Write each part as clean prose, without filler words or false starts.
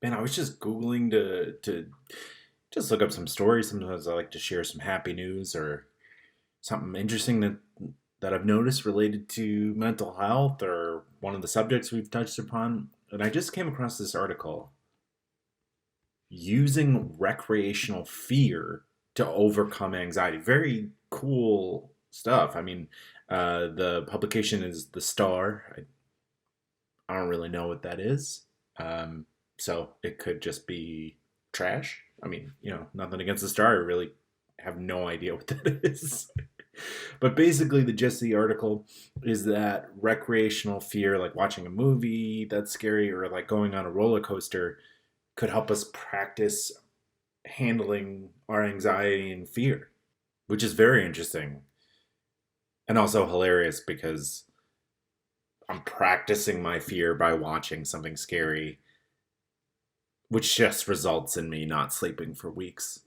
Man, I was just Googling to just look up some stories. Sometimes I like to share some happy news or something interesting that I've noticed related to mental health or one of the subjects we've touched upon. And I just came across this article using recreational fear to overcome anxiety. Very cool stuff. I mean, the publication is The Star. I don't really know what that is. Um, so it could just be trash. I mean, nothing against The Star. I really have no idea what that is. But basically, the gist of the article is that recreational fear, like watching a movie that's scary or like going on a roller coaster, could help us practice handling our anxiety and fear, which is very interesting and also hilarious because I'm practicing my fear by watching something scary, which just results in me not sleeping for weeks.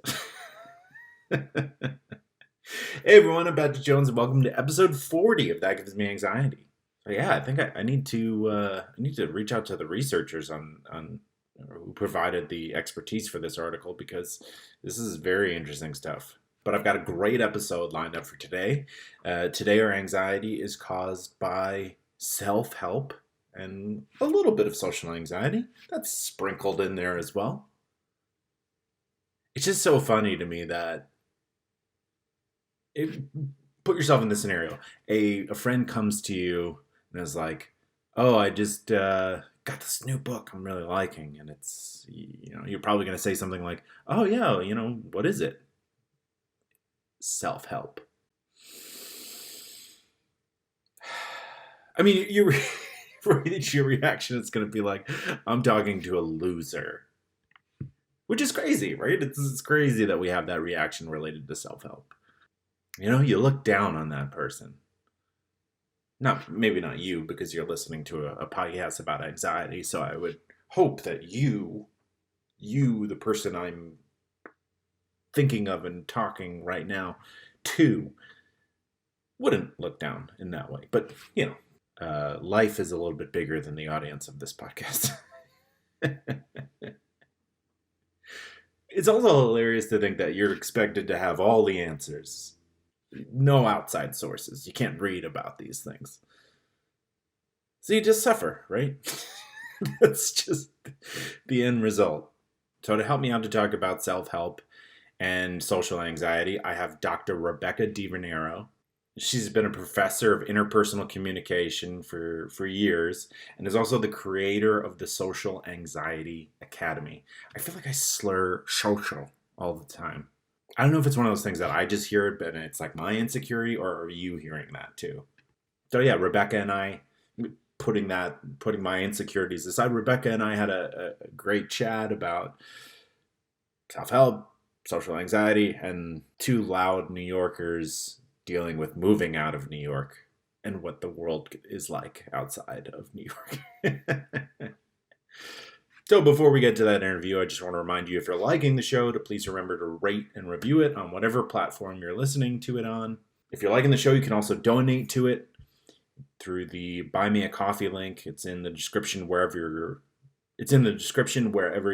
Hey everyone, I'm Patrick Jones, and welcome to episode 40 of That Gives Me Anxiety. So yeah, I think I need to reach out to the researchers on who provided the expertise for this article because this is very interesting stuff. But I've got a great episode lined up for today. Today our anxiety is caused by self-help and a little bit of social anxiety. That's sprinkled in there as well. It's just so funny to me that it, put yourself in this scenario. A friend comes to you and is like, "Oh, I just got this new book I'm really liking," and it's you're probably going to say something like, "Oh yeah, what is it?" Self help. I mean, your reaction is going to be like, "I'm talking to a loser," which is crazy, right? It's crazy that we have that reaction related to self help. You look down on that person. Maybe not you because you're listening to a podcast about anxiety. So I would hope that you, the person I'm thinking of and talking right now to, wouldn't look down in that way. But life is a little bit bigger than the audience of this podcast. It's also hilarious to think that you're expected to have all the answers. No outside sources. You can't read about these things. So you just suffer, right? That's just the end result. So to help me out to talk about self-help and social anxiety, I have Dr. Rebecca DiVerniero. She's been a professor of interpersonal communication for years and is also the creator of the Social Anxiety Academy. I feel like I slur social all the time. I don't know if it's one of those things that I just hear it, but it's like my insecurity, or are you hearing that too? So yeah, Rebecca and I, putting my insecurities aside, Rebecca and I had a great chat about self-help, social anxiety, and two loud New Yorkers dealing with moving out of New York and what the world is like outside of New York. So before we get to that interview, I just want to remind you, if you're liking the show, to please remember to rate and review it on whatever platform you're listening to it on. If you're liking the show, you can also donate to it through the Buy Me a Coffee link. It's in the description wherever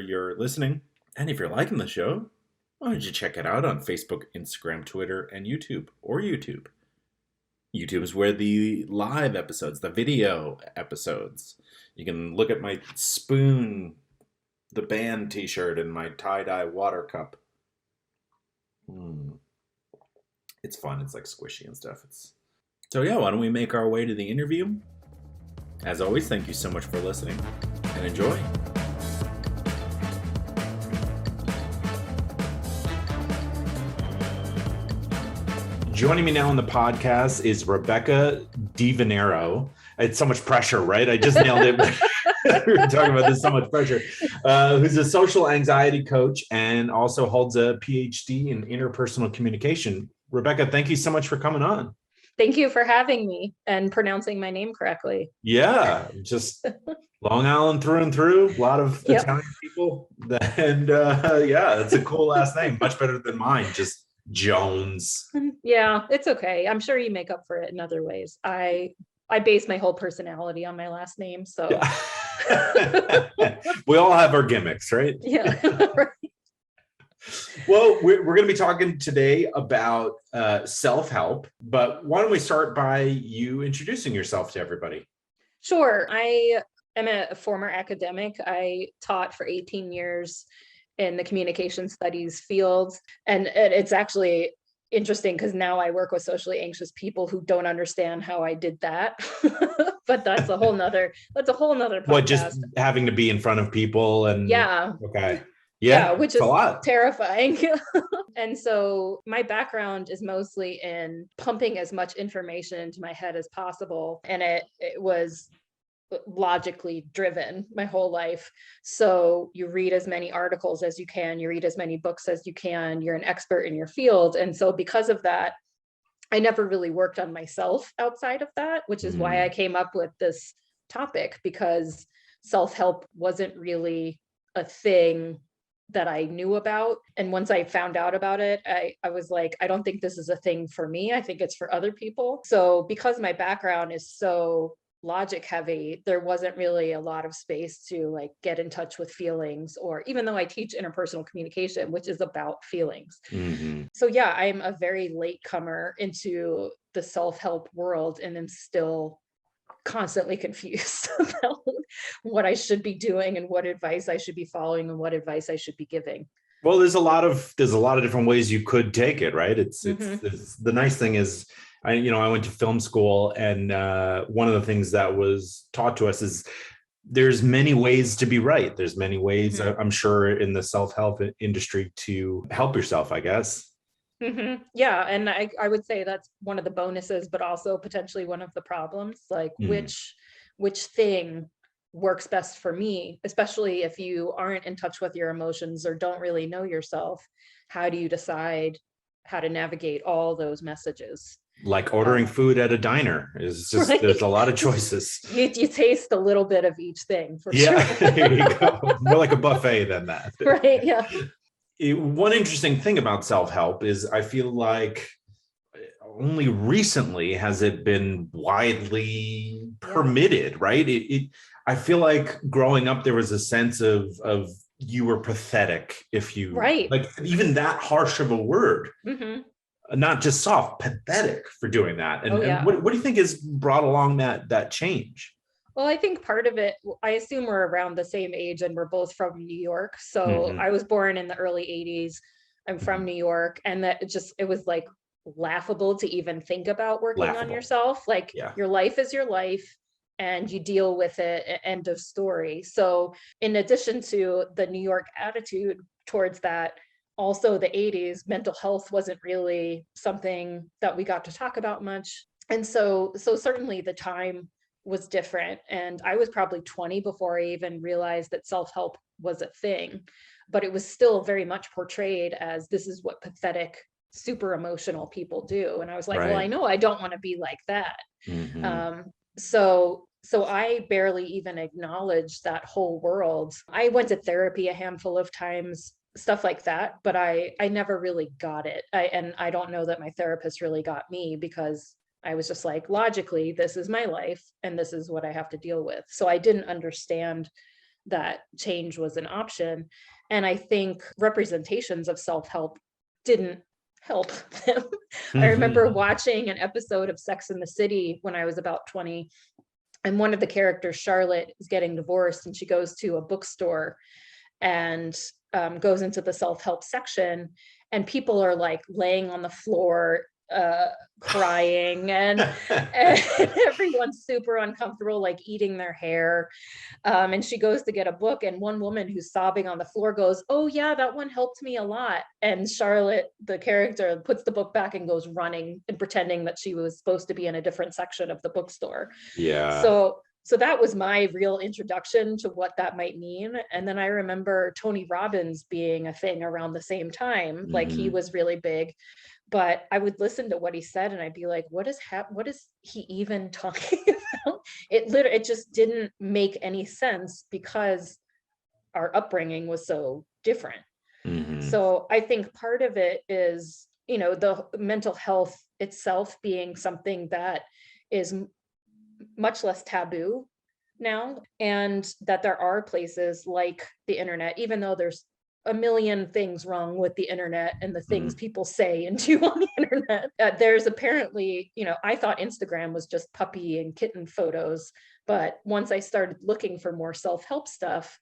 you're listening. And if you're liking the show, why don't you check it out on Facebook, Instagram, Twitter, and YouTube, or YouTube. YouTube is where the live episodes, the video episodes. You can look at my Spoon, the band t-shirt, and my tie-dye water cup. It's fun. It's like squishy and stuff. So yeah, why don't we make our way to the interview? As always, thank you so much for listening, and enjoy. Joining me now on the podcast is Rebecca DiVerniero. It's so much pressure, right? I just nailed it. We were talking about this, so much pressure. Who's a social anxiety coach and also holds a PhD in interpersonal communication. Rebecca, thank you so much for coming on. Thank you for having me and pronouncing my name correctly. Yeah, just Long Island through and through. A lot of Italian people. And yeah, it's a cool last name. Much better than mine, just Jones. Yeah, it's okay. I'm sure you make up for it in other ways. I I base my whole personality on my last name. So We all have our gimmicks, right? yeah. Well, we're going to be talking today about self-help, but why don't we start by you introducing yourself to everybody? Sure. I am a former academic. I taught for 18 years in the communication studies field. And it's actually interesting because now I work with socially anxious people who don't understand how I did that. But that's a whole nother podcast. What, just having to be in front of people and Yeah. okay. Yeah, Yeah, which it's a is lot. terrifying. And so my background is mostly in pumping as much information into my head as possible. And it was logically driven my whole life. So you read as many articles as you can, you read as many books as you can, you're an expert in your field. And so because of that, I never really worked on myself outside of that, which is why I came up with this topic, because self-help wasn't really a thing that I knew about. And once I found out about it, I was like, I don't think this is a thing for me. I think it's for other people. So because my background is so logic heavy, there wasn't really a lot of space to like get in touch with feelings, or even though I teach interpersonal communication, which is about feelings. So yeah, I'm a very late comer into the self-help world, and I'm still constantly confused about what I should be doing and what advice I should be following and what advice I should be giving. Well, there's a lot of different ways you could take it, right? It's the nice thing is, I went to film school, and one of the things that was taught to us is there's many ways to be right. There's many ways, I'm sure, in the self-help industry to help yourself, I guess. Yeah, and I would say that's one of the bonuses, but also potentially one of the problems. Like which thing works best for me, especially if you aren't in touch with your emotions or don't really know yourself. How do you decide how to navigate all those messages? Like ordering food at a diner is just, right? There's a lot of choices. You taste a little bit of each thing for sure. There you go. More More like a buffet than that. Right, yeah. One interesting thing about self-help is I feel like only recently has it been widely permitted, right? I feel like growing up, there was a sense of you were pathetic if you, like, even that harsh of a word, not just soft, pathetic for doing that. And, and what do you think has brought along that change? Well, I think part of it, I assume we're around the same age and we're both from New York. So I was born in the early 80s. I'm from New York. And that it was like laughable to even think about working on yourself. Like your life is your life and you deal with it, end of story. So in addition to the New York attitude towards that, also the 80s, mental health wasn't really something that we got to talk about much. And so certainly the time was different. And I was probably 20 before I even realized that self-help was a thing, but it was still very much portrayed as this is what pathetic, super emotional people do. And I was like, well, I know I don't want to be like that. So I barely even acknowledged that whole world. I went to therapy a handful of times, stuff like that, but I never really got it. And I don't know that my therapist really got me, because I was just like, logically, this is my life and this is what I have to deal with. So I didn't understand that change was an option. And I think representations of self-help didn't help them. I remember watching an episode of Sex and the City when I was about 20. And one of the characters, Charlotte, is getting divorced, and she goes to a bookstore and goes into the self-help section, and people are like laying on the floor crying and everyone's super uncomfortable, like eating their hair, and she goes to get a book, and one woman who's sobbing on the floor goes, oh yeah, that one helped me a lot. And Charlotte, the character, puts the book back and goes running and pretending that she was supposed to be in a different section of the bookstore. So that was my real introduction to what that might mean. And then I remember Tony Robbins being a thing around the same time. Like he was really big, but I would listen to what he said and I'd be like, what is he even talking about? It just didn't make any sense because our upbringing was so different. So I think part of it is, the mental health itself being something that is much less taboo now, and that there are places like the internet, even though there's a million things wrong with the internet and the things Mhm. people say and do on the internet. There's apparently, I thought Instagram was just puppy and kitten photos, but once I started looking for more self-help stuff,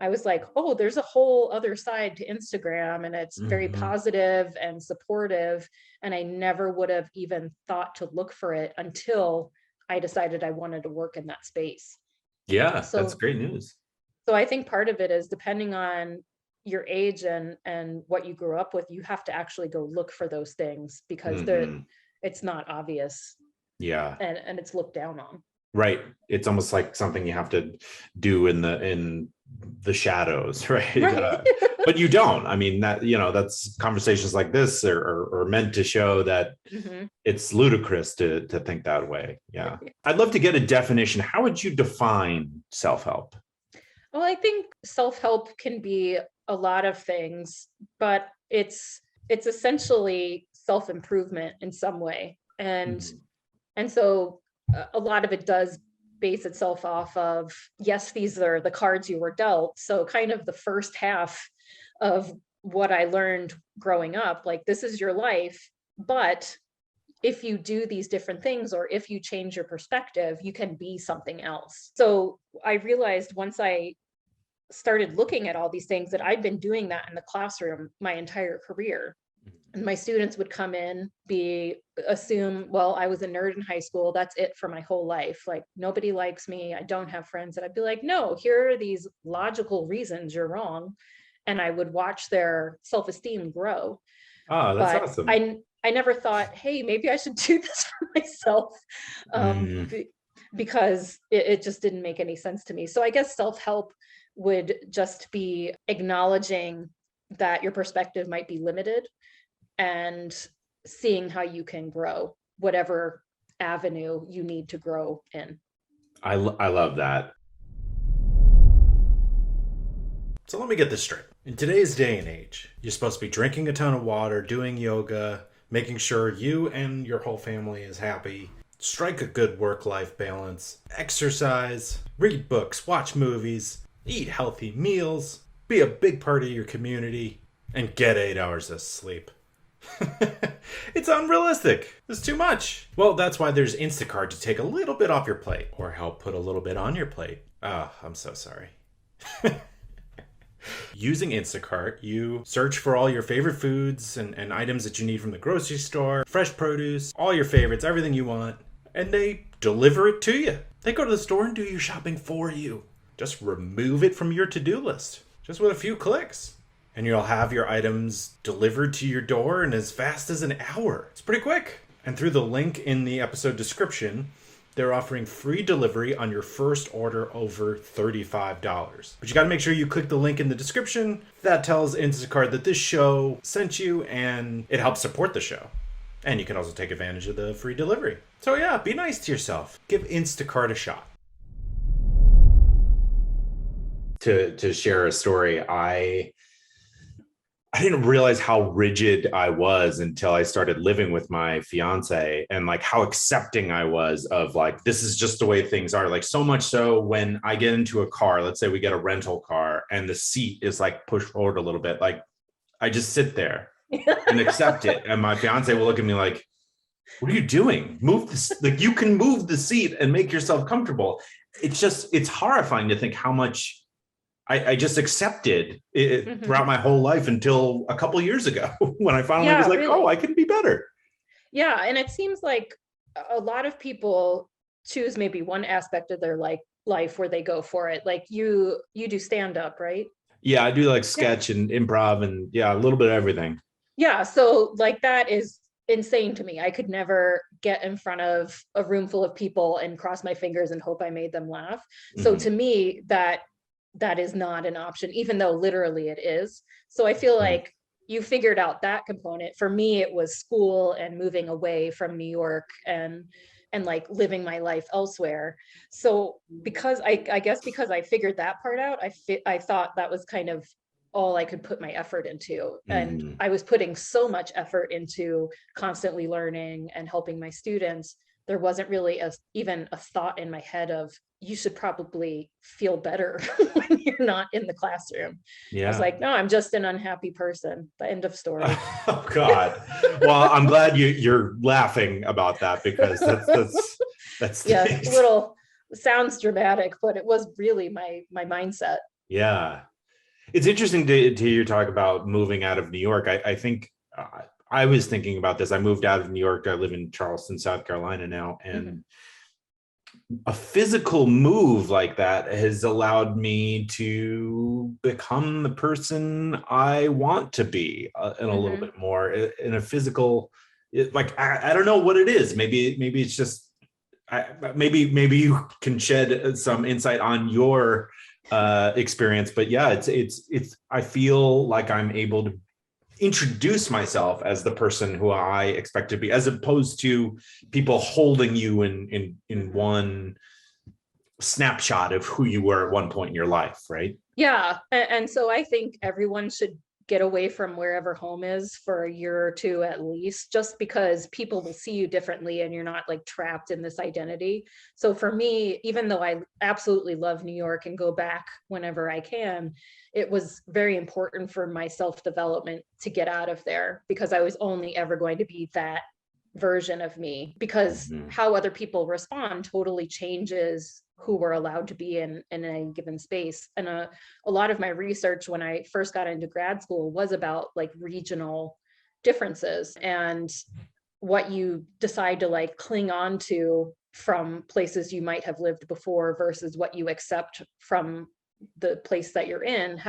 I was like, oh, there's a whole other side to Instagram, and it's very Mhm. positive and supportive. And I never would have even thought to look for it until I decided I wanted to work in that space. Yeah, that's So great news. so I think part of it is depending on your age and what you grew up with, you have to actually go look for those things because Mhm. it's not obvious, Yeah. and it's looked down on. Right. It's almost like something you have to do in the shadows, right? Right. But you don't. I mean, that's conversations like this are meant to show that Hmm. it's ludicrous to think that way. Yeah. I'd love to get a definition. How would you define self-help? Well, I think self-help can be a lot of things, but it's essentially self-improvement in some way. Mhm. And so a lot of it does base itself off of, yes, these are the cards you were dealt. So kind of the first half of what I learned growing up, like this is your life, but if you do these different things or if you change your perspective, you can be something else. So I realized once I started looking at all these things that I'd been doing that in the classroom my entire career. And my students would come in, assume, well, I was a nerd in high school. That's it for my whole life. Like nobody likes me. I don't have friends. And I'd be like, no, here are these logical reasons you're wrong. And I would watch their self-esteem grow. Oh, that's But awesome. I never thought, hey, maybe I should do this for myself. Um, Mm, be- because it just didn't make any sense to me. So I guess self-help would just be acknowledging that your perspective might be limited and seeing how you can grow whatever avenue you need to grow in. I love that. So let me get this straight. In today's day and age, you're supposed to be drinking a ton of water, doing yoga, making sure you and your whole family is happy, strike a good work life balance, exercise, read books, watch movies, eat healthy meals, be a big part of your community, and get 8 hours of sleep. It's unrealistic. It's too much. Well, that's why there's Instacart to take a little bit off your plate or help put a little bit on your plate. Ah, I'm so sorry. Using Instacart, you search for all your favorite foods and items that you need from the grocery store, fresh produce, all your favorites, everything you want, and they deliver it to you. They go to the store and do your shopping for you. Just remove it from your to do list, just with a few clicks. And you'll have your items delivered to your door in as fast as an hour. It's pretty quick. And through the link in the episode description, they're offering free delivery on your first order over $35. But you got to make sure you click the link in the description. That tells Instacart that this show sent you and it helps support the show. And you can also take advantage of the free delivery. So yeah, be nice to yourself. Give Instacart a shot. To share a story, I didn't realize how rigid I was until I started living with my fiance, and like how accepting I was of like, this is just the way things are. Like, so much so when I get into a car, let's say we get a rental car and the seat is like pushed forward a little bit, like I just sit there and accept it. And my fiance will look at me like, what are you doing? Move this, like you can move the seat and make yourself comfortable. It's horrifying to think how much I just accepted it Hmm. throughout my whole life until a couple years ago when I finally was Yeah, like, oh, really. I can be better. Yeah, and it seems like a lot of people choose maybe one aspect of their life where they go for it. Like you do stand up, right? Yeah, I do like Yeah. sketch and improv and yeah, a little bit of everything. Yeah, so like that is insane to me. I could never get in front of a room full of people and cross my fingers and hope I made them laugh. So Mhm. to me, that is not an option, even though literally it is. So I feel Right. like you figured out that component. For me, it was school and moving away from New York and like living my life elsewhere. So because I guess because I figured that part out, I thought that was kind of all I could put my effort into. And Mhm. I was putting so much effort into constantly learning and helping my students there wasn't really even a thought in my head of, you should probably feel better when you're not in the classroom. I was Yeah. like, no, I'm just an unhappy person. The end of story. Oh God. Well, I'm glad you're laughing about that, because that's Yeah, a little sounds dramatic, but it was really my mindset. yeah. It's interesting to hear you talk about moving out of New York. I think I was thinking about this. I moved out of New York. I live in Charleston, South Carolina now, and a physical move like that has allowed me to become the person I want to be, and a little bit more in a physical. Like I don't know what it is. Maybe it's just maybe you can shed some insight on your experience. But yeah, it's I feel like I'm able to introduce myself as the person who I expect to be, as opposed to people holding you in one snapshot of who you were at one point in your life, right? Yeah. And so I think everyone should get away from wherever home is for a year or two at least, just because people will see you differently and you're not like trapped in this identity. So for me, even though I absolutely love New York and go back whenever I can, it was very important for my self-development to get out of there, because I was only ever going to be that version of me, because how other people respond totally changes who we're allowed to be in a given space. And a lot of my research when I first got into grad school was about like regional differences and what you decide to like cling on to from places you might have lived before versus what you accept from the place that you're in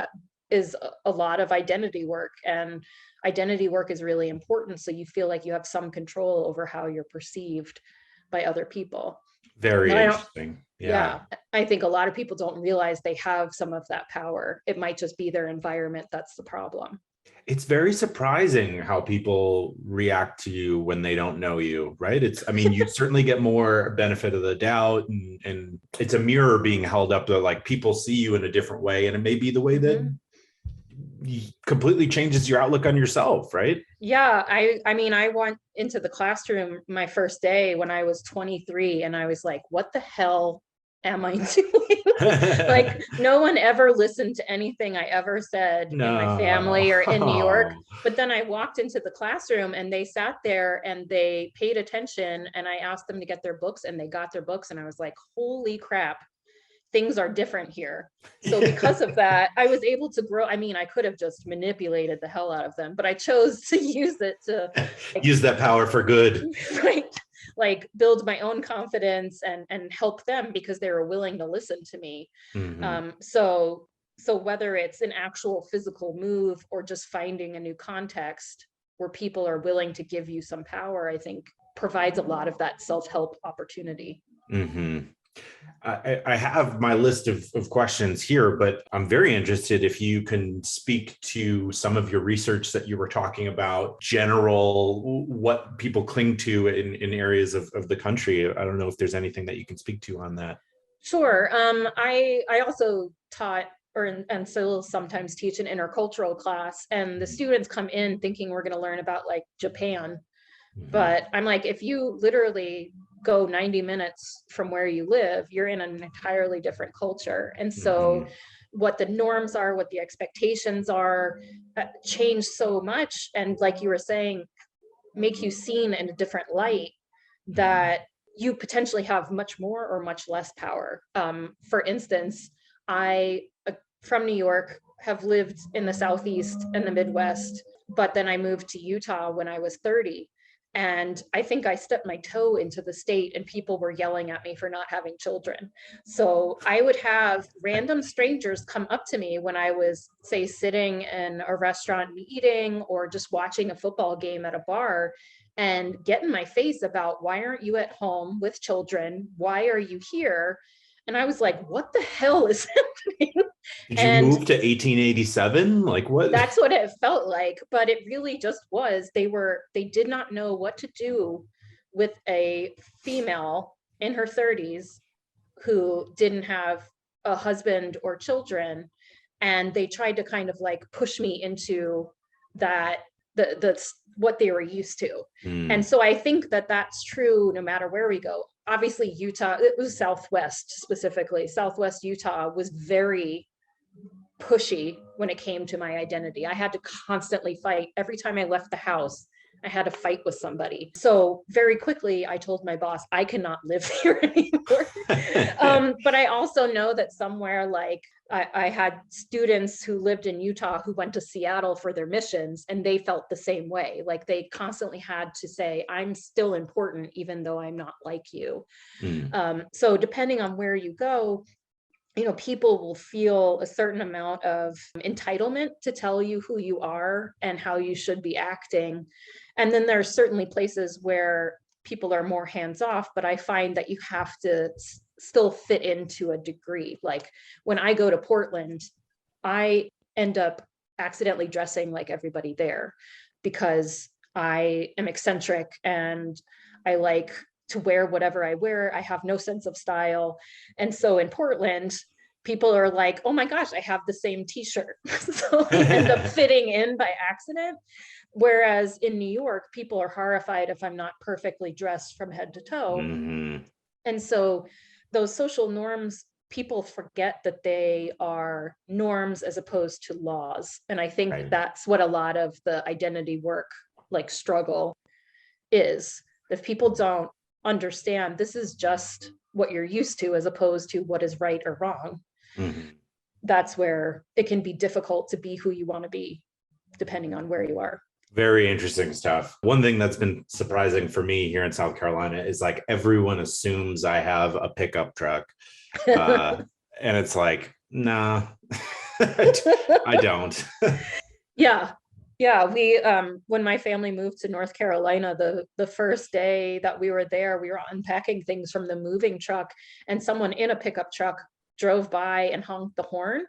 is a lot of identity work. And identity work is really important, so you feel like you have some control over how you're perceived by other people. Very interesting. Yeah, I think a lot of people don't realize they have some of that power. It might just be their environment that's the problem. It's very surprising how people react to you when they don't know you, right? I mean, you certainly get more benefit of the doubt, and it's a mirror being held up that like people see you in a different way, and it may be the way that completely changes your outlook on yourself, right? Yeah, I mean, I went into the classroom my first day when I was 23, and I was like, what the hell am I doing? Like, no one ever listened to anything I ever said in my family or in New York. But then I walked into the classroom and they sat there and they paid attention, and I asked them to get their books and they got their books, and I was like, holy crap, things are different here. So because of that, I was able to grow. I mean, I could have just manipulated the hell out of them, but I chose to use it to use that power for good. Right. Like build my own confidence and help them because they were willing to listen to me. So whether it's an actual physical move or just finding a new context where people are willing to give you some power, I think provides a lot of that self-help opportunity. I have my list of questions here, but I'm very interested if you can speak to some of your research that you were talking about, general, what people cling to in areas of the country. I don't know if there's anything that you can speak to on that. Sure. I also taught and still sometimes teach an intercultural class, and the students come in thinking we're going to learn about like Japan. But I'm like, if you literally go 90 minutes from where you live, you're in an entirely different culture. And so what the norms are, what the expectations are, change so much. And like you were saying, make you seen in a different light, that you potentially have much more or much less power. For instance, I, from New York, have lived in the Southeast and the Midwest, but then I moved to Utah when I was 30. And I think I stepped my toe into the state and people were yelling at me for not having children. So I would have random strangers come up to me when I was, say, sitting in a restaurant and eating, or just watching a football game at a bar, and get in my face about, why aren't you at home with children? Why are you here? And I was like, what the hell is happening? Did you move to 1887? Like what? That's what it felt like, but it really just was. They did not know what to do with a female in her 30s who didn't have a husband or children. And they tried to kind of like push me into that that's what they were used to. Mm. And so I think that that's true no matter where we go. Obviously, Utah, it was Southwest specifically. Southwest Utah was very pushy when it came to my identity. I had to constantly fight. Every time I left the house, I had to fight with somebody. So very quickly, I told my boss, I cannot live here anymore. But I also know that somewhere like I had students who lived in Utah who went to Seattle for their missions, and they felt the same way. Like they constantly had to say, I'm still important, even though I'm not like you. So depending on where you go, people will feel a certain amount of entitlement to tell you who you are and how you should be acting. And then there's certainly places where people are more hands off, but I find that you have to still fit into a degree. Like when I go to Portland, I end up accidentally dressing like everybody there because I am eccentric and I like to wear whatever I wear. I have no sense of style. And so in Portland, people are like, oh my gosh, I have the same t-shirt. So we end up fitting in by accident. Whereas in New York, people are horrified if I'm not perfectly dressed from head to toe. Mm-hmm. And so those social norms, people forget that they are norms as opposed to laws. And I think that's what a lot of the identity work like struggle is. If people don't understand this is just what you're used to as opposed to what is right or wrong, that's where it can be difficult to be who you want to be depending on where you are. Very interesting stuff. One thing that's been surprising for me here in South Carolina is like everyone assumes I have a pickup truck. And it's like, nah, I don't. Yeah, we when my family moved to North Carolina, the first day that we were there, we were unpacking things from the moving truck, and someone in a pickup truck drove by and honked the horn.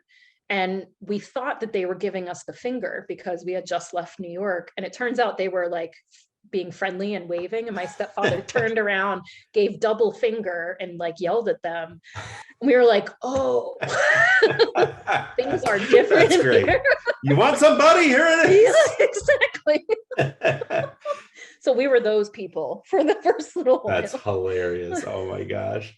And we thought that they were giving us the finger because we had just left New York. And it turns out they were like being friendly and waving. And my stepfather turned around, gave double finger and like yelled at them. And we were like, oh, things are different. That's great. Here. You want somebody? Here it is. Yeah, exactly. So we were those people for the first little while. That's hilarious. Oh my gosh.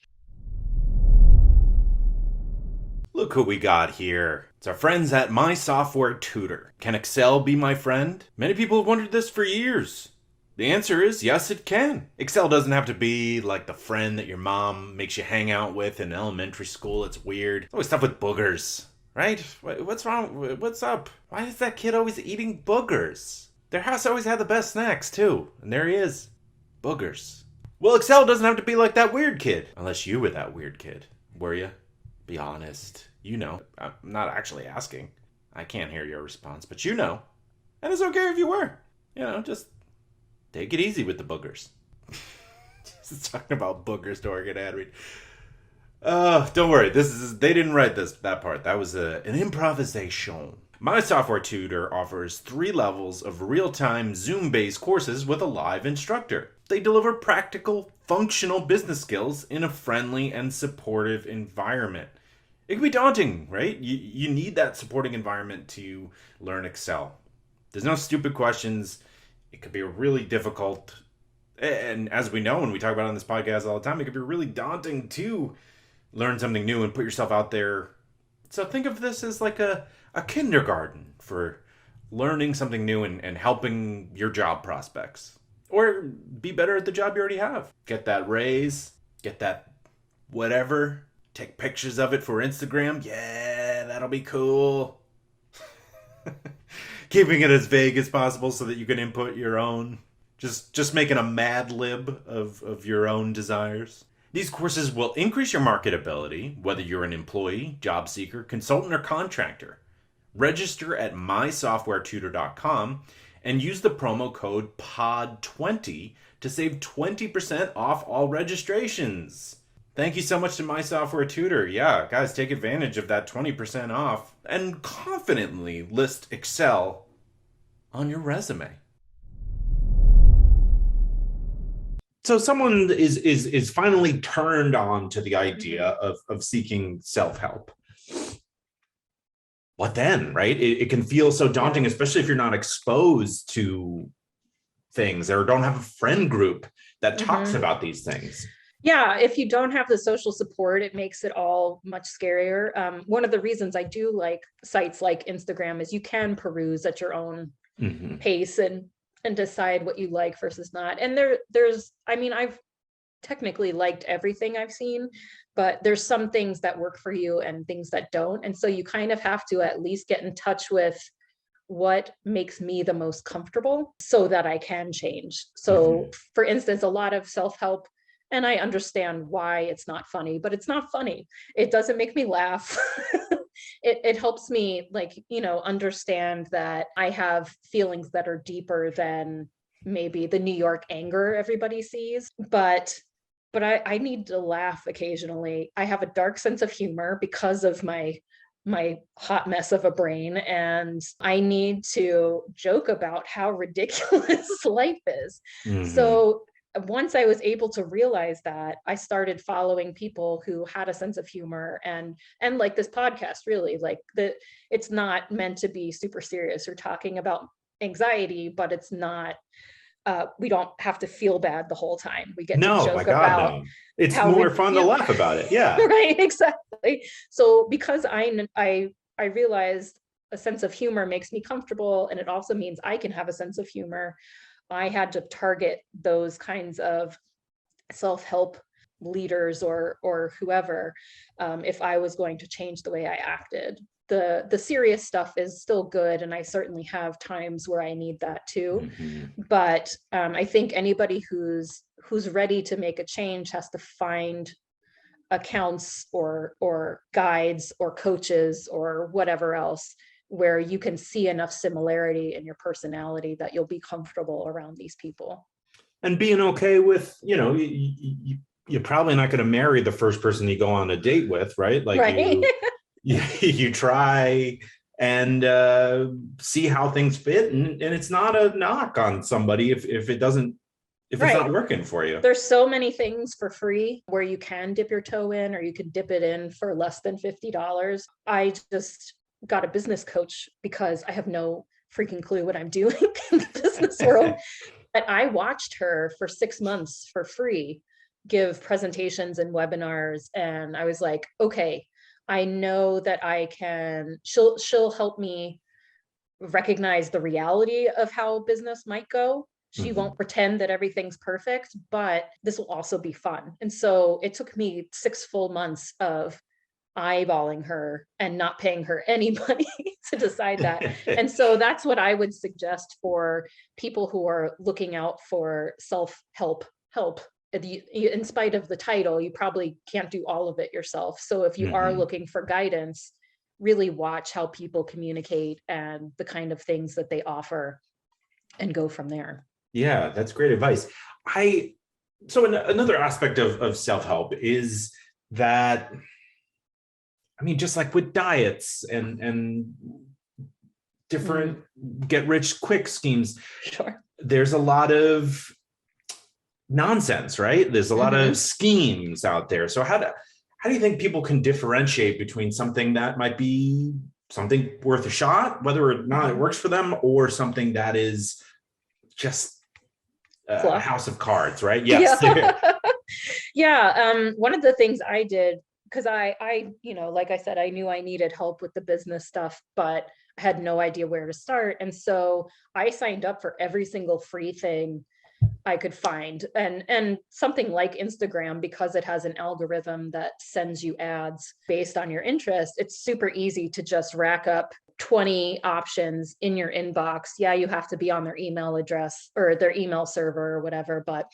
Look who we got here. It's our friends at My Software Tutor. Can Excel be my friend? Many people have wondered this for years. The answer is yes, it can. Excel doesn't have to be like the friend that your mom makes you hang out with in elementary school. It's weird. It's always stuff with boogers, right? What's wrong? What's up? Why is that kid always eating boogers? Their house always had the best snacks too. And there he is. Boogers. Well, Excel doesn't have to be like that weird kid. Unless you were that weird kid. Were you? Be honest. You know. I'm not actually asking. I can't hear your response, but you know. And it's okay if you were. Just take it easy with the boogers. Just talking about boogers to get ad read. Don't worry. They didn't write that part. That was an improvisation. My Software Tutor offers 3 levels of real-time Zoom-based courses with a live instructor. They deliver practical, functional business skills in a friendly and supportive environment. It can be daunting, right? You need that supporting environment to learn Excel. There's no stupid questions. It could be really difficult. And as we know, and we talk about it on this podcast all the time, it could be really daunting to learn something new and put yourself out there. So think of this as like a kindergarten for learning something new and helping your job prospects. Or be better at the job you already have. Get that raise, get that whatever, take pictures of it for Instagram. Yeah, that'll be cool. Keeping it as vague as possible so that you can input your own. Just making a mad lib of your own desires. These courses will increase your marketability, whether you're an employee, job seeker, consultant, or contractor. Register at mysoftwaretutor.com and use the promo code POD20 to save 20% off all registrations. Thank you so much to My Software Tutor. Yeah, guys, take advantage of that 20% off and confidently list Excel on your resume. So someone is finally turned on to the idea of seeking self-help. what then, right? It can feel so daunting, especially if you're not exposed to things or don't have a friend group that talks about these things. Yeah, if you don't have the social support, it makes it all much scarier. One of the reasons I do like sites like Instagram is you can peruse at your own pace and decide what you like versus not. And there's, I mean, I've technically liked everything I've seen, but there's some things that work for you and things that don't. And so you kind of have to at least get in touch with what makes me the most comfortable so that I can change. So for instance, a lot of self-help, and I understand why it's not funny, but it's not funny. It doesn't make me laugh. It helps me, like, understand that I have feelings that are deeper than maybe the New York anger everybody sees. But I need to laugh occasionally. I have a dark sense of humor because of my hot mess of a brain, and I need to joke about how ridiculous life is. So once I was able to realize that, I started following people who had a sense of humor, and like this podcast, really, like it's not meant to be super serious or talking about anxiety, but it's not, we don't have to feel bad the whole time. We get to joke about no. It's more fun to laugh about it. Yeah. Right, exactly. So because I realized a sense of humor makes me comfortable, and it also means I can have a sense of humor, I had to target those kinds of self-help leaders or whoever, if I was going to change the way I acted. The serious stuff is still good, and I certainly have times where I need that too. But I think anybody who's ready to make a change has to find accounts or guides or coaches or whatever else where you can see enough similarity in your personality that you'll be comfortable around these people. And being okay with, you're probably not going to marry the first person you go on a date with, right? Like right. you try and see how things fit, and it's not a knock on somebody if it doesn't, if it's not working for you. There's so many things for free where you can dip your toe in, or you can dip it in for less than $50. I just got a business coach because I have no freaking clue what I'm doing in the business world. But I watched her for 6 months for free give presentations and webinars, and I was like, okay, I know that I can, she'll help me recognize the reality of how business might go. She won't pretend that everything's perfect, but this will also be fun. And so it took me 6 full months of eyeballing her and not paying her any money to decide that. And so that's what I would suggest for people who are looking out for self-help help. In spite of the title, you probably can't do all of it yourself. So if you are looking for guidance, really watch how people communicate and the kind of things that they offer and go from there. Yeah, that's great advice. So another aspect of self-help is that, I mean, just like with diets and different get rich quick schemes, there's a lot of nonsense, right? There's a lot of schemes out there. So how do you think people can differentiate between something that might be something worth a shot, whether or not it works for them, or something that is just a house of cards, right? Yes. Yeah. One of the things I did, because I, like I said, I knew I needed help with the business stuff, but I had no idea where to start. And so I signed up for every single free thing I could find. And something like Instagram, because it has an algorithm that sends you ads based on your interest, it's super easy to just rack up 20 options in your inbox. Yeah, you have to be on their email address or their email server or whatever, but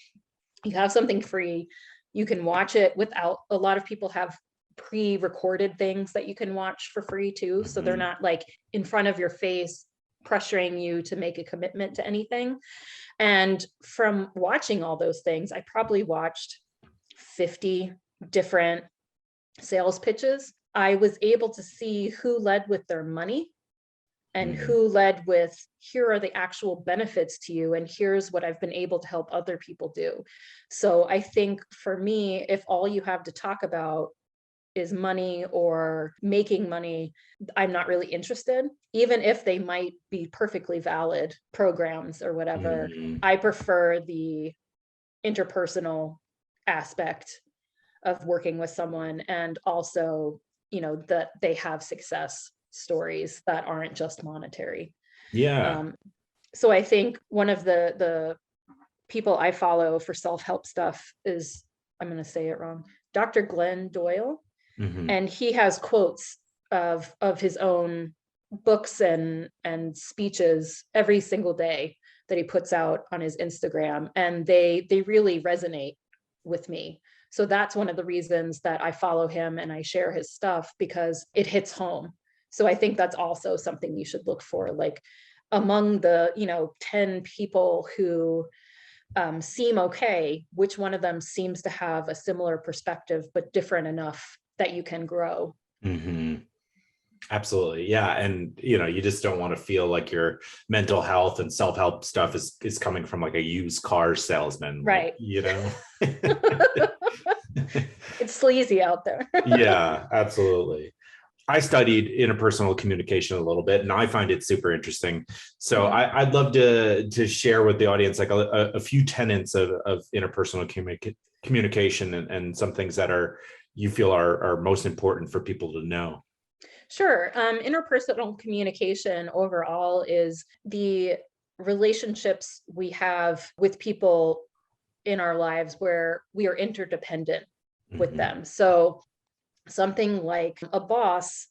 you have something free. You can watch it without, a lot of people have pre-recorded things that you can watch for free too. So they're not like in front of your face pressuring you to make a commitment to anything. And from watching all those things, I probably watched 50 different sales pitches. I was able to see who led with their money and who led with, here are the actual benefits to you, and here's what I've been able to help other people do. So I think for me, if all you have to talk about is money or making money, I'm not really interested, even if they might be perfectly valid programs or whatever. I prefer the interpersonal aspect of working with someone, and also, that they have success stories that aren't just monetary. Yeah. So I think one of the people I follow for self-help stuff is, I'm going to say it wrong, Dr. Glenn Doyle. Mm-hmm. And he has quotes of his own books and speeches every single day that he puts out on his Instagram, and they really resonate with me. So that's one of the reasons that I follow him and I share his stuff, because it hits home. So I think that's also something you should look for, like among the 10 people who seem okay, which one of them seems to have a similar perspective but different enough that you can grow. Mm-hmm. Absolutely. Yeah. And, you just don't want to feel like your mental health and self-help stuff is coming from like a used car salesman. Right. It's sleazy out there. Yeah, absolutely. I studied interpersonal communication a little bit, and I find it super interesting. So I'd love to share with the audience like a few tenets of interpersonal communication and some things that you feel are most important for people to know. Sure. Interpersonal communication overall is the relationships we have with people in our lives where we are interdependent with them. So something like a boss,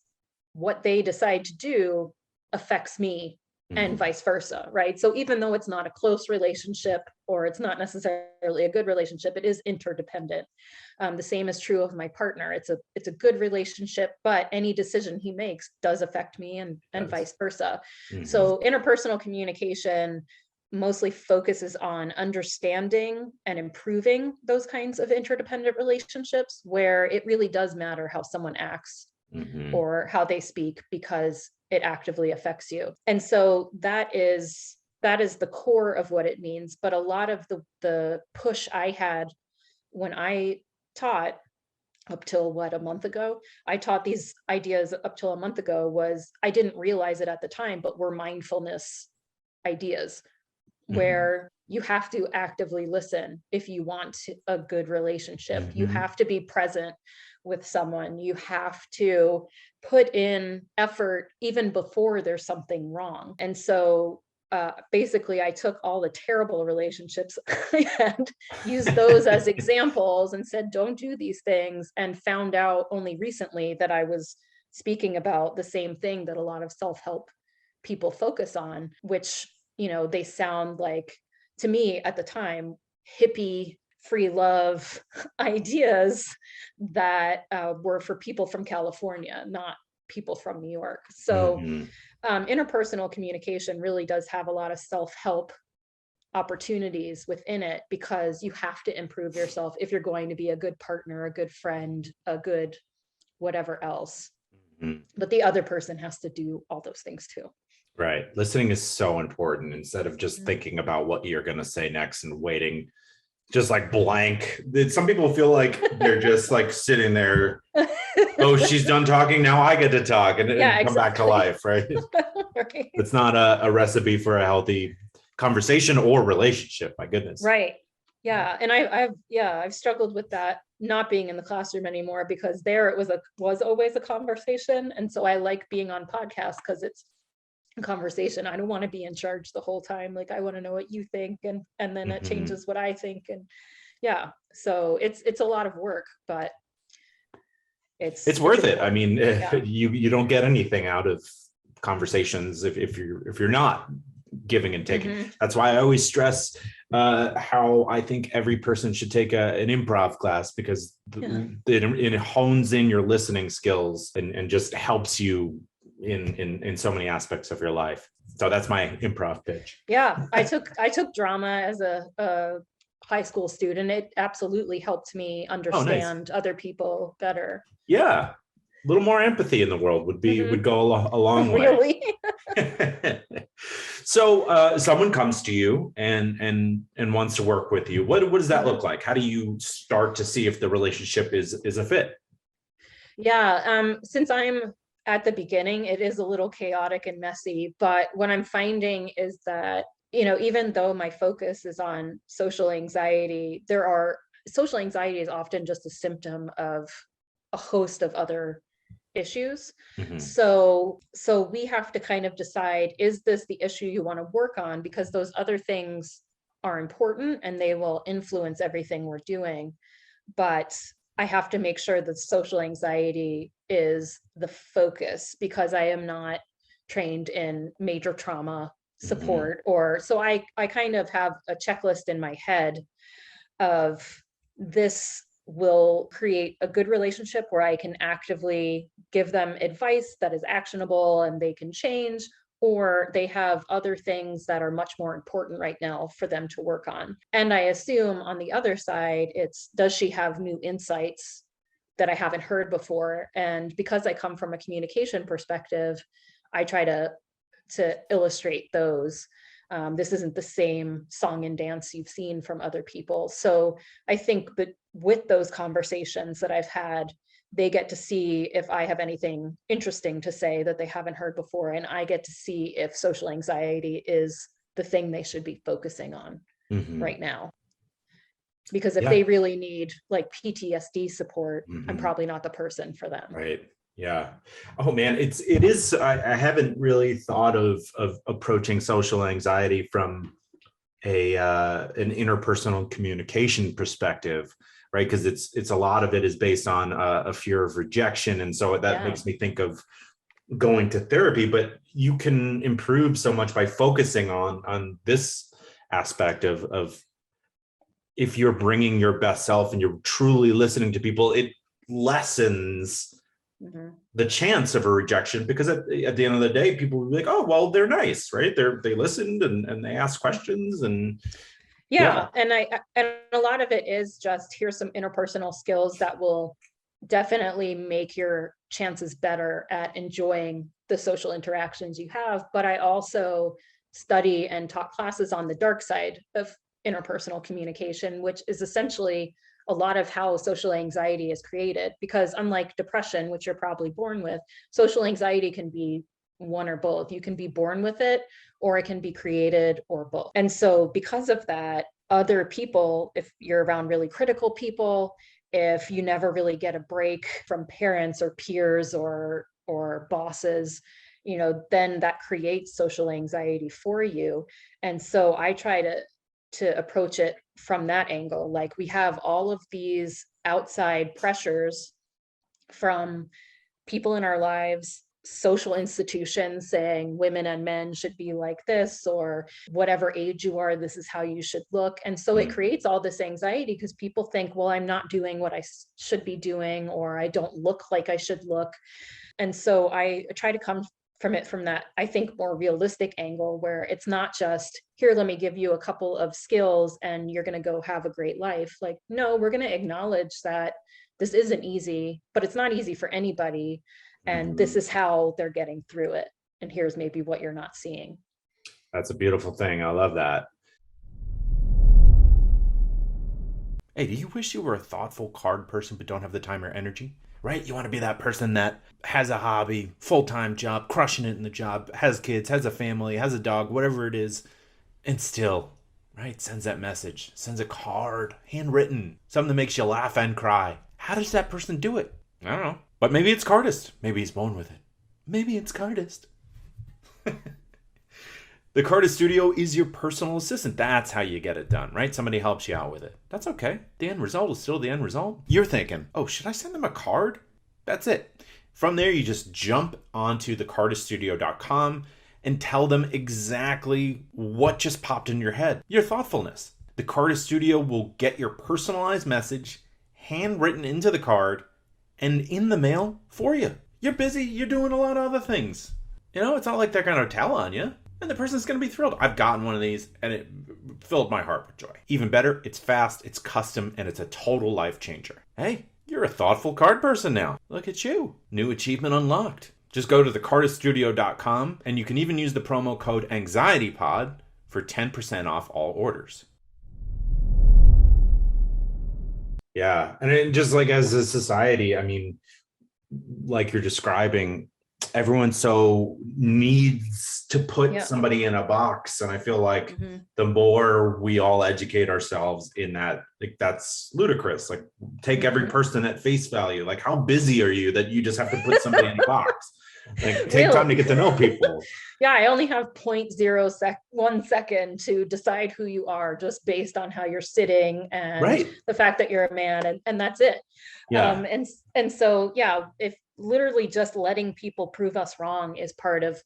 what they decide to do affects me and vice versa, right? So even though it's not a close relationship or it's not necessarily a good relationship, it is interdependent. The same is true of my partner. It's a good relationship, but any decision he makes does affect me and vice versa. So interpersonal communication mostly focuses on understanding and improving those kinds of interdependent relationships, where it really does matter how someone acts or how they speak, because it actively affects you. And so that is the core of what it means. But a lot of the push I had when I taught up till a month ago, I taught these ideas up till a month ago, was I didn't realize it at the time, but were mindfulness ideas, where you have to actively listen if you want a good relationship. You have to be present with someone. You have to put in effort even before there's something wrong. And so basically, I took all the terrible relationships and used those as examples and said, don't do these things, and found out only recently that I was speaking about the same thing that a lot of self-help people focus on, which they sound like, to me at the time, hippie, free love ideas that were for people from California, not people from New York. So interpersonal communication really does have a lot of self-help opportunities within it, because you have to improve yourself if you're going to be a good partner, a good friend, a good whatever else. But the other person has to do all those things too. Right. Listening is so important, instead of just thinking about what you're going to say next and waiting, just like blank. Some people feel like they're just like sitting there. Oh, she's done talking. Now I get to talk and come back to life. Right. Right. It's not a recipe for a healthy conversation or relationship. My goodness. Right. Yeah. And I've struggled with that, not being in the classroom anymore, because there it was always a conversation. And so I like being on podcasts because it's conversation. I don't want to be in charge the whole time. Like, I want to know what you think, and then it changes what I think. And so it's a lot of work, but it's worth it. I mean, you don't get anything out of conversations if you're not giving and taking. That's why I always stress how I think every person should take an improv class, because it hones in your listening skills and just helps you in so many aspects of your life. So that's my improv pitch. Yeah, I took drama as a high school student. It absolutely helped me understand other people better. Yeah, a little more empathy in the world would go a long way. Really? So someone comes to you and wants to work with you. What does that look like? How do you start to see if the relationship is a fit? Yeah, since I'm at the beginning, it is a little chaotic and messy, but what I'm finding is that, even though my focus is on social anxiety, social anxiety is often just a symptom of a host of other issues. Hmm. So we have to kind of decide, is this the issue you want to work on? Because those other things are important and they will influence everything we're doing. But I have to make sure that social anxiety is the focus because I am not trained in major trauma Hmm. support, or so I kind of have a checklist in my head of, this will create a good relationship where I can actively give them advice that is actionable and they can change, or they have other things that are much more important right now for them to work on. And I assume on the other side, it's, does she have new insights that I haven't heard before? And because I come from a communication perspective, I try to illustrate those. This isn't the same song and dance you've seen from other people. So I think that with those conversations that I've had, they get to see if I have anything interesting to say that they haven't heard before. And I get to see if social anxiety is the thing they should be focusing on Hmm. right now. Because if Yeah. they really need like PTSD support, I'm Hmm. probably not the person for them. Right. Yeah. Oh man, it is. I haven't really thought of approaching social anxiety from an interpersonal communication perspective, right? Because it's a lot of it is based on a fear of rejection, and so that Yeah. makes me think of going to therapy. But you can improve so much by focusing on this aspect of if you're bringing your best self and you're truly listening to people, it lessens Mhm. the chance of a rejection, because at the end of the day, people will be like, oh, well, they're nice, right? They listened and they asked questions, and yeah. Yeah, and a lot of it is just, here's some interpersonal skills that will definitely make your chances better at enjoying the social interactions you have. But I also study and taught classes on the dark side of interpersonal communication, which is essentially a lot of how social anxiety is created. Because unlike depression, which you're probably born with, social anxiety can be one or both. You can be born with it, or it can be created, or both. And so because of that, other people, if you're around really critical people, if you never really get a break from parents or peers or bosses, then that creates social anxiety for you. And so I try to approach it from that angle. Like, we have all of these outside pressures from people in our lives, social institutions saying women and men should be like this, or whatever age you are, this is how you should look. And so it Mm. creates all this anxiety because people think, well, I'm not doing what I should be doing, or I don't look like I should look. And so I try to come from that, I think, more realistic angle, where it's not just, here, let me give you a couple of skills and you're going to go have a great life. Like, no, we're going to acknowledge that this isn't easy, but it's not easy for anybody. And this Mhm. is how they're getting through it. And here's maybe what you're not seeing. That's a beautiful thing. I love that. Hey, do you wish you were a thoughtful card person but don't have the time or energy? Right? You want to be that person that has a hobby, full time job, crushing it in the job, has kids, has a family, has a dog, whatever it is, and still, right, sends that message, sends a card, handwritten, something that makes you laugh and cry. How does that person do it? I don't know. But maybe it's Cardist. Maybe he's born with it. Maybe it's Cardist. The Cardist Studio is your personal assistant. That's how you get it done, right? Somebody helps you out with it. That's okay. The end result is still the end result. You're thinking, oh, should I send them a card? That's it. From there, you just jump onto thecardiststudio.com and tell them exactly what just popped in your head, your thoughtfulness. The Cardist Studio will get your personalized message handwritten into the card and in the mail for you. You're busy, you're doing a lot of other things. It's not like they're going to tell on you. And the person's going to be thrilled. I've gotten one of these and it filled my heart with joy. Even better, it's fast, it's custom, and it's a total life changer. Hey, you're a thoughtful card person now. Look at you. New achievement unlocked. Just go to thecardiststudio.com and you can even use the promo code AnxietyPod for 10% off all orders. Yeah, and just like as a society, I mean, like you're describing, everyone so needs to put Yeah. somebody in a box. And I feel like Mm-hmm. the more we all educate ourselves in that, like, that's ludicrous. Like, take every Mm-hmm. person at face value. Like, how busy are you that you just have to put somebody in a box? Like, take time to Really? get to know people. Yeah, I only have 0.01 second to decide who you are just based on how you're sitting and Right. the fact that you're a man, and that's it. Yeah. And so yeah, if literally just letting people prove us wrong is part of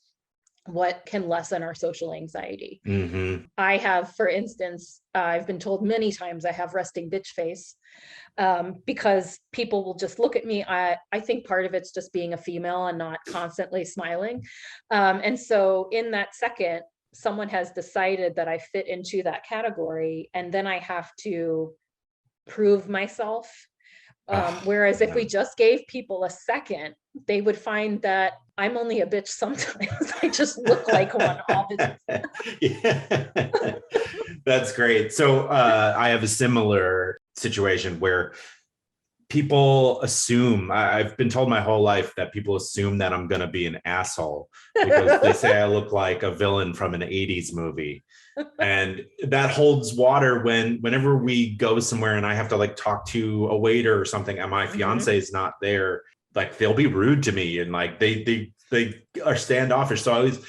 what can lessen our social anxiety. Mm-hmm. I have, for instance, I've been told many times I have resting bitch face, because people will just look at me. I think part of it's just being a female and not constantly smiling. And so in that second, someone has decided that I fit into that category, and then I have to prove myself. Whereas if we just gave people a second, they would find that I'm only a bitch sometimes. I just look like one all the time. Yeah. That's great. So I have a similar situation where people assume, I've been told my whole life that people assume that I'm going to be an asshole because they say I look like a villain from an 80s movie. And that holds water whenever we go somewhere and I have to like talk to a waiter or something and my fiance is not there, like they'll be rude to me and like they are standoffish. So I always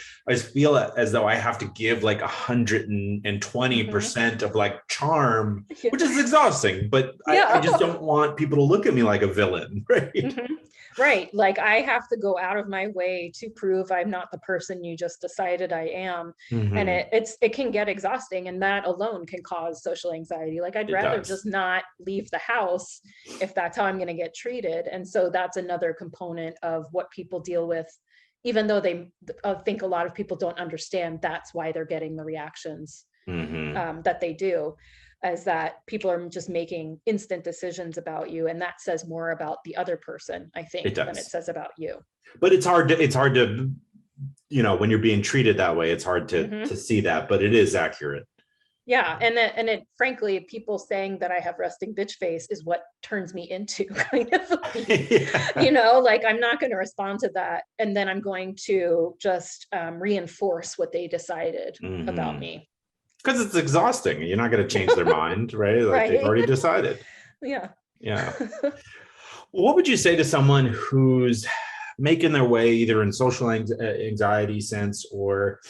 feel as though I have to give like 120% of like charm, which is exhausting, but I just don't want people to look at me like a villain. Right. Mm-hmm. Right. Like I have to go out of my way to prove I'm not the person you just decided I am. Mm-hmm. And it can get exhausting, and that alone can cause social anxiety. Like I'd rather just not leave the house if that's how I'm going to get treated. And so that's another component of what people deal with, even though they think a lot of people don't understand that's why they're getting the reactions that they do, is that people are just making instant decisions about you, and that says more about the other person, I think, than it says about you. But it's hard to when you're being treated that way, it's hard to see that, but it is accurate. Yeah, and it frankly, people saying that I have resting bitch face is what turns me into kind of like I'm not going to respond to that, and then I'm going to just reinforce what they decided about me. Because it's exhausting. You're not going to change their mind, right? Like they've already decided. Yeah. What would you say to someone who's making their way either in social anxiety sense or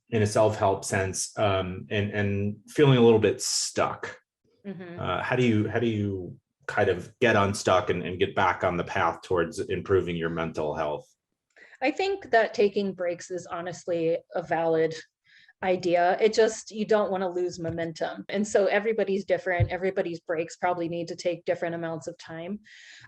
in a self-help sense, and feeling a little bit stuck? How do you kind of get unstuck and get back on the path towards improving your mental health? I think that taking breaks is honestly a valid idea. You don't want to lose momentum. And so everybody's different. Everybody's breaks probably need to take different amounts of time.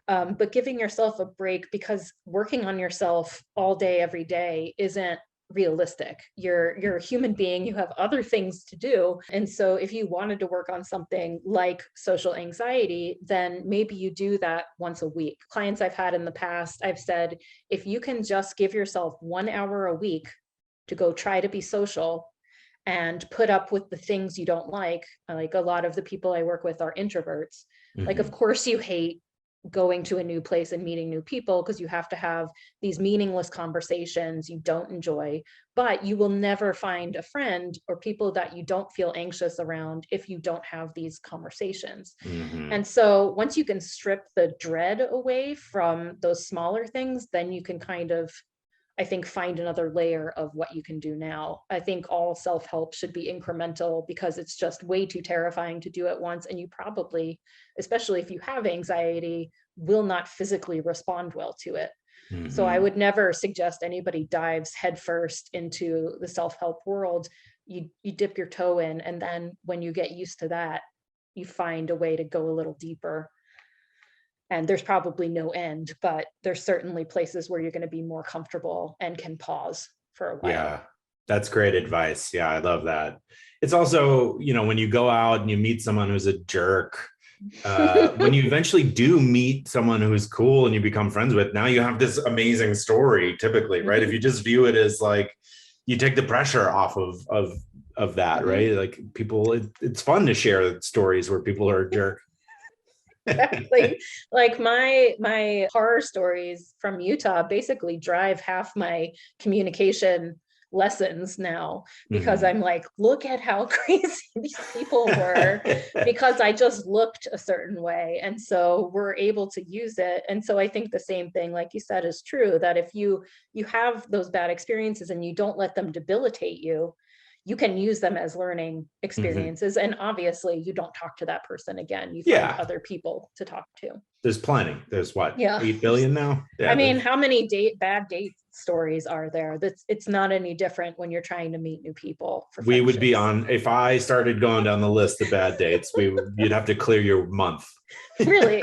But giving yourself a break, because working on yourself all day, every day isn't realistic. You're a human being, you have other things to do. And so if you wanted to work on something like social anxiety, then maybe you do that once a week. Clients I've had in the past, I've said, if you can just give yourself 1 hour a week to go try to be social and put up with the things you don't like a lot of the people I work with are introverts. Like, of course you hate going to a new place and meeting new people because you have to have these meaningless conversations you don't enjoy, but you will never find a friend or people that you don't feel anxious around if you don't have these conversations. And so once you can strip the dread away from those smaller things, then you can kind of, I think, find another layer of what you can do now. I think all self-help should be incremental because it's just way too terrifying to do at once. And you probably, especially if you have anxiety, will not physically respond well to it. So I would never suggest anybody dives headfirst into the self-help world. You dip your toe in, and then when you get used to that, you find a way to go a little deeper. And there's probably no end, but there's certainly places where you're going to be more comfortable and can pause for a while. Yeah, that's great advice. Yeah, I love that. It's also, when you go out and you meet someone who's a jerk, when you eventually do meet someone who's cool and you become friends with, now you have this amazing story typically, right? If you just view it as like, you take the pressure off of that, right? Like people, it's fun to share stories where people are a jerk. Exactly. Like my horror stories from Utah basically drive half my communication lessons now, because Mhm. I'm like, look at how crazy these people were, because I just looked a certain way. And so we're able to use it. And so I think the same thing, like you said, is true, that if you have those bad experiences and you don't let them debilitate you, you can use them as learning Mhm. experiences. And obviously you don't talk to that person again. You find Yeah, other people to talk to. there's plenty. There's what, Yeah. 8 billion now? I Yeah, mean, there's, how many bad date stories are there? That's It's not any different when you're trying to meet new people for we would be friendships. on, if I started going down the list of bad dates, you'd have to clear your month. Really,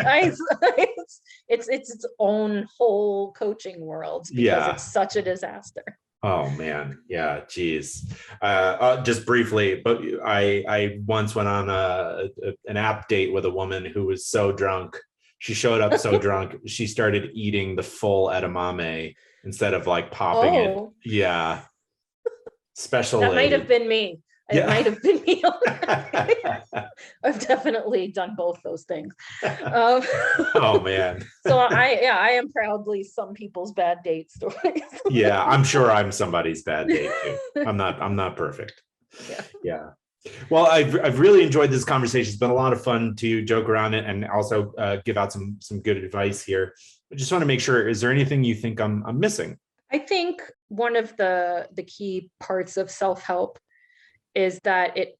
it's its own whole coaching world, because Yeah. it's such a disaster. Oh man, yeah, geez. Just briefly, but I once went on an app date with a woman who was so drunk. She showed up so drunk, she started eating the full edamame instead of like popping it. Oh, Yeah, special that might have lady. been me. It Yeah. might have been me. I've definitely done both those things. Um, Oh man. so I am proudly some people's bad date stories. Yeah, I'm sure I'm somebody's bad date too. I'm not perfect. Yeah. Yeah. Well, I've really enjoyed this conversation. It's been a lot of fun to joke around it and also give out some good advice here. I just want to make sure, is there anything you think I'm missing? I think one of the key parts of self-help is that it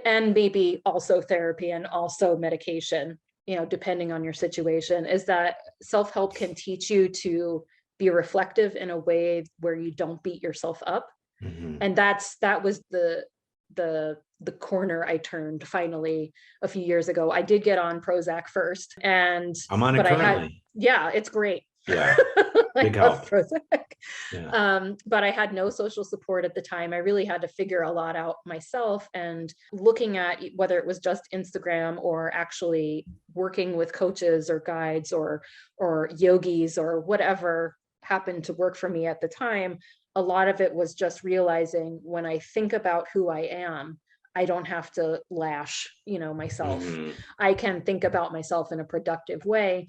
and maybe also therapy and also medication, depending on your situation, is that self-help can teach you to be reflective in a way where you don't beat yourself up. Mhm. And that was the corner I turned finally a few years ago. I did get on Prozac first, I'm on it but I had, currently. yeah, it's great. Yeah, I big love help. Prozac. Yeah. But I had no social support at the time. I really had to figure a lot out myself, and looking at whether it was just Instagram or actually working with coaches or guides or yogis or whatever happened to work for me at the time. A lot of it was just realizing, when I think about who I am, I don't have to lash, myself. Mhm. I can think about myself in a productive way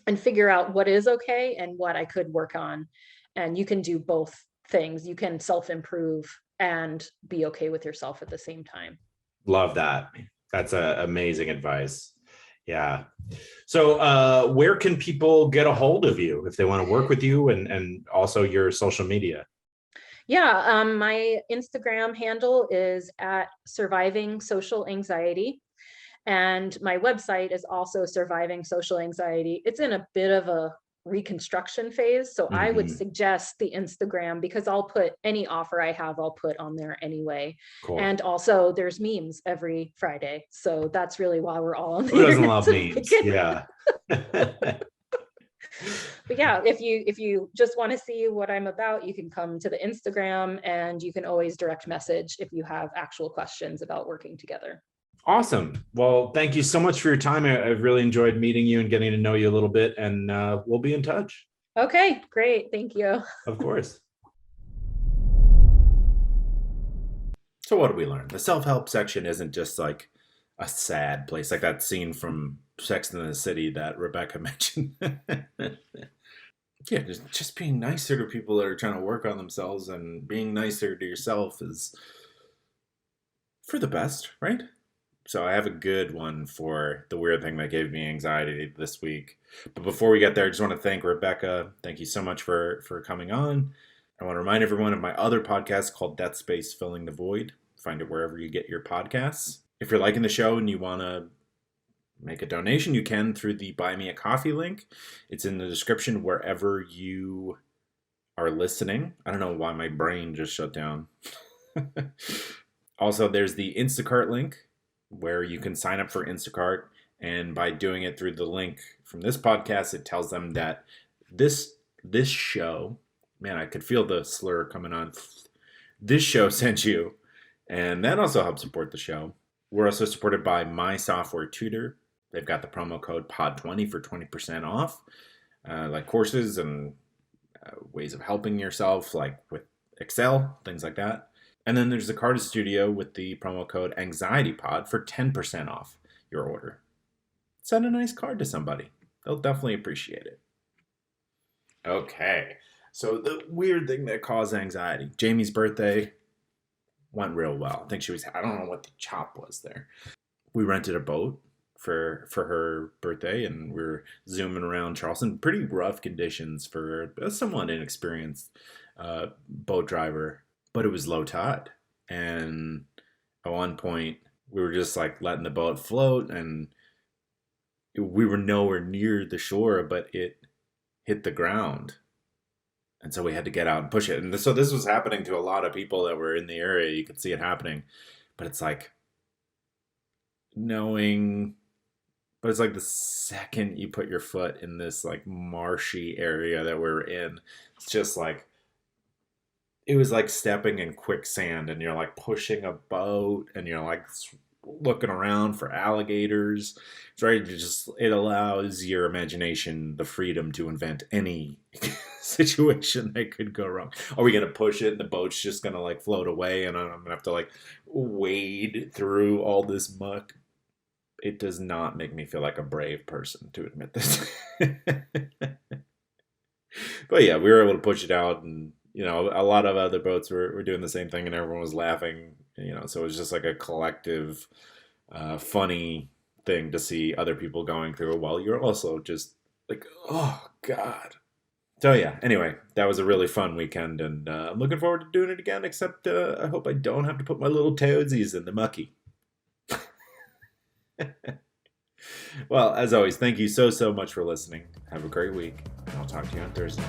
and figure out what is okay and what I could work on. And you can do both things. You can self-improve and be okay with yourself at the same time. Love that. That's amazing advice. Yeah. So, where can people get a hold of you if they want to work with you, and also your social media? Yeah, my Instagram handle is at Surviving Social Anxiety. And my website is also Surviving Social Anxiety. It's in a bit of a reconstruction phase. So I would Mhm. suggest the Instagram, because I'll put any offer I have, I'll put on there anyway. Cool. And also there's memes every Friday. So that's really why we're all on the Who doesn't internet love to memes? begin. Yeah. But yeah, if you just want to see what I'm about, you can come to the Instagram, and you can always direct message if you have actual questions about working together. Awesome. Well, thank you so much for your time. I've really enjoyed meeting you and getting to know you a little bit, and we'll be in touch. Okay, great. Thank you. Of course. So what do we learn? The self-help section isn't just like a sad place, like that scene from Sex and the City that Rebecca mentioned. Yeah, just being nicer to people that are trying to work on themselves, and being nicer to yourself is for the best, right? So I have a good one for the weird thing that gave me anxiety this week. But before we get there, I just want to thank Rebecca. Thank you so much for coming on. I want to remind everyone of my other podcast called Death Space Filling the Void. Find it wherever you get your podcasts. If you're liking the show and you want to make a donation, you can through the Buy Me a Coffee link. It's in the description wherever you are listening. I don't know why my brain just shut down. Also, there's the Instacart link where you can sign up for Instacart. And by doing it through the link from this podcast, it tells them that this show, man, I could feel the slur coming on. This show sent you. And that also helps support the show. We're also supported by My Software Tutor. They've got the promo code POD20 for 20% off, like courses and ways of helping yourself, like with Excel, things like that. And then there's the Carta Studio with the promo code AnxietyPod for 10% off your order. send a nice card to somebody. They'll definitely appreciate it. Okay. So the weird thing that caused anxiety. Jamie's birthday went real well. I think she was, I don't know what the chop was there. We rented a boat for her birthday, and we were zooming around Charleston. Pretty rough conditions for a somewhat inexperienced boat driver, but it was low tide. And at one point, we were just like letting the boat float, and we were nowhere near the shore, but it hit the ground. And so we had to get out and push it. And so this was happening to a lot of people that were in the area. You could see it happening. But it's like knowing, but it's like the second you put your foot in this like marshy area that we're in, it's just like, it was like stepping in quicksand, and you're like pushing a boat, and you're like looking around for alligators. It's right. It allows your imagination the freedom to invent any situation that could go wrong. Are we going to push it and the boat's just going to like float away, and I'm going to have to like wade through all this muck? It does not make me feel like a brave person to admit this. But yeah, we were able to push it out, and a lot of other boats were doing the same thing, and everyone was laughing, so it was just like a collective, funny thing to see other people going through while you're also just like, oh, God. So yeah, anyway, that was a really fun weekend, and I'm looking forward to doing it again, except I hope I don't have to put my little toesies in the mucky. Well, as always, thank you so much for listening. Have a great week, and I'll talk to you on Thursday.